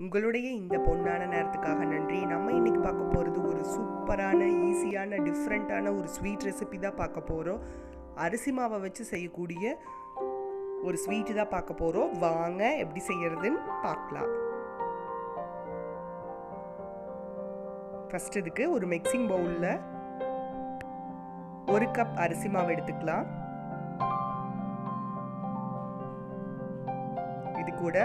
உங்களுடைய இந்த பொன்னான நேரத்துக்காக நன்றி. நம்ம இன்னைக்கு பார்க்க போகிறது ஒரு சூப்பரான ஈஸியான டிஃப்ரெண்ட்டான ஒரு ஸ்வீட் ரெசிபி தான் பார்க்க போகிறோம். அரிசி மாவை வச்சு செய்யக்கூடிய ஒரு ஸ்வீட்டு தான் பார்க்க போகிறோம். வாங்க எப்படி செய்யறதுன்னு பார்க்கலாம். ஃபர்ஸ்ட் இதுக்கு ஒரு மிக்சிங் பவுலில் 1 கப் அரிசி மாவு எடுத்துக்கலாம். இது கூட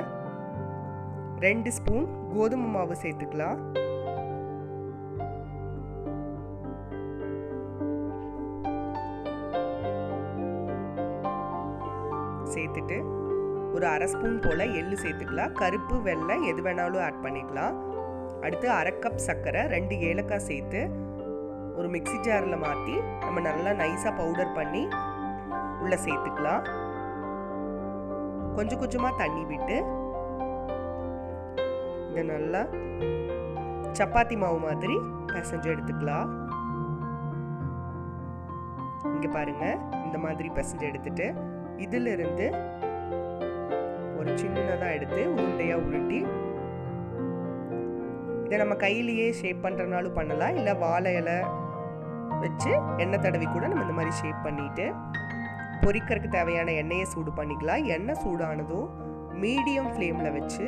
2 ஸ்பூன் கோதுமை மாவு சேர்த்துக்கலாம். சேர்த்துட்டு ஒரு 1/2 ஸ்பூன் போல் எள்ளு சேர்த்துக்கலாம். கருப்பு வெள்ளை எது வேணாலும் ஆட் பண்ணிக்கலாம். அடுத்து 1/2 கப் சர்க்கரை, 2 ஏலக்காய் சேர்த்து ஒரு மிக்ஸி ஜாரில் மாற்றி நம்ம நல்லா நைஸாக பவுடர் பண்ணி உள்ளே சேர்த்துக்கலாம். கொஞ்சம் கொஞ்சமாக தண்ணி விட்டு இதை நல்லா சப்பாத்தி மாவு மாதிரி பிசைஞ்சு எடுத்துக்கலாம். இங்கே பாருங்க, இந்த மாதிரி பிசைஞ்சு எடுத்துட்டு இதிலிருந்து ஒரு சின்னதாக எடுத்து உருண்டையாக உருட்டி இதை நம்ம கையிலேயே ஷேப் பண்ணுறனாலும் பண்ணலாம், இல்லை வாழை இலை வச்சு எண்ணெய் தடவி கூட நம்ம இந்த மாதிரி ஷேப் பண்ணிட்டு பொரிக்கிறதுக்கு தேவையான எண்ணெயை சூடு பண்ணிக்கலாம். எண்ணெய் சூடானதும் மீடியம் ஃப்ளேமில் வச்சு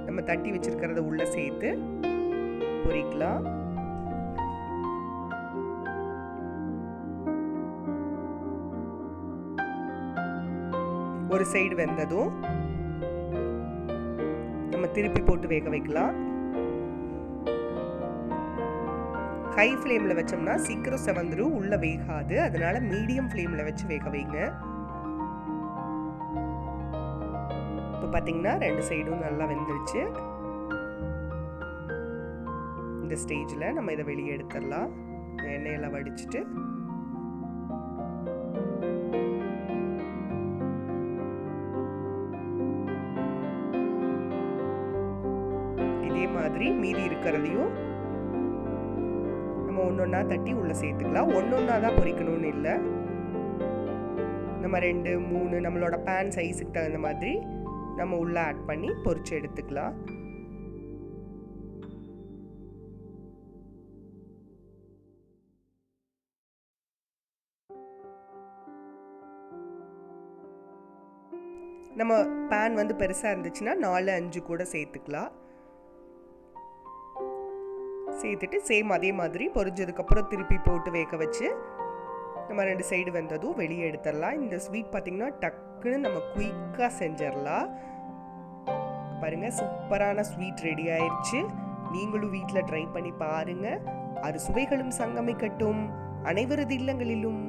நம்ம தட்டி வச்சிருக்கிறத உள்ள சேர்த்து பொரிக்கலாம். ஒரு சைடு வெந்ததும் நம்ம திருப்பி போட்டு வேக வைக்கலாம். ஹை ஃப்ளேமில் வச்சோம்னா சீக்கிரம் செவந்துரும், உள்ள வேகாது. அதனால மீடியம் ஃப்ளேமில் வச்சு வேக வைங்க. இப்போ பார்த்தீங்கன்னா 2 சைடும் நல்லா வெந்துருச்சு. இந்த ஸ்டேஜில் நம்ம இதை வெளியே எடுத்துடலாம். எண்ணெயெல்லாம் வடிச்சிட்டு இதே மாதிரி மீதி இருக்கிறதையும் நம்ம ஒன்றொன்னா தட்டி உள்ளே சேர்த்துக்கலாம். ஒன்றொன்னா தான் பொரிக்கணும்னு இல்லை, நம்ம 2, 3 நம்மளோட பேன் சைஸுக்கு தகுந்த மாதிரி நம்ம உள்ளே ஆட் பண்ணி பொரிச்சு எடுத்துக்கலாம். நம்ம பேன் வந்து பெருசாக இருந்துச்சுன்னா 4, 5 கூட சேர்த்துக்கலாம். சேர்த்துட்டு சேம் அதே மாதிரி பொரிஞ்சதுக்கப்புறம் திருப்பி போட்டு வேக வச்சு நம்ம 2 சைடு வெந்ததும் வெளியே எடுத்துடலாம். இந்த ஸ்வீட் பார்த்திங்கன்னா டக்குன்னு நம்ம குயிக்காக செஞ்சிடலாம். பாருங்கள், சூப்பரான ஸ்வீட் ரெடி ஆயிடுச்சு. நீங்களும் வீட்டில் ட்ரை பண்ணி பாருங்கள். அது சுவைகளும் சங்கமிக்கட்டும், அனைவரது இல்லங்களிலும்.